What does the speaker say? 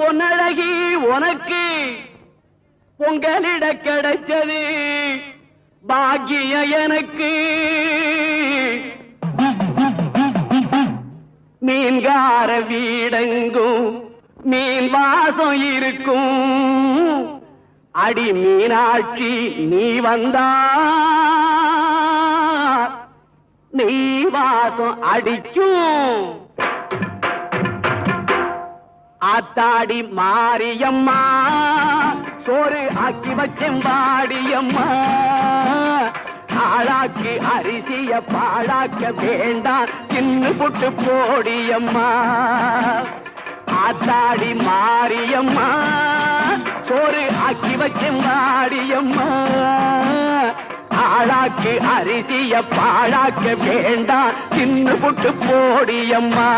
பொன்னழகி உனக்கு பொங்கலிட கிடைச்சது பாக்கிய எனக்கு மீன்கார வீடெங்கும் மீன் வாசம் இருக்கும் அடி மீனாட்சி நீ வந்தா நீ வாசம் அடிக்கும் ஆத்தாடி மாரியம்மா சோறு ஆக்கி வச்செம்பாடியம்மா ஆளாக்கி அரிசிய பாழாக்க வேண்டாம் சின்ன புட்டு போடியம்மா ஆத்தாடி மாரியம்மா சோறு ஆக்கி வச்செம்பாடியம்மா ஆளாக்கி அரிசிய பாழாக்க வேண்டாம் சின்ன புட்டு போடியம்மா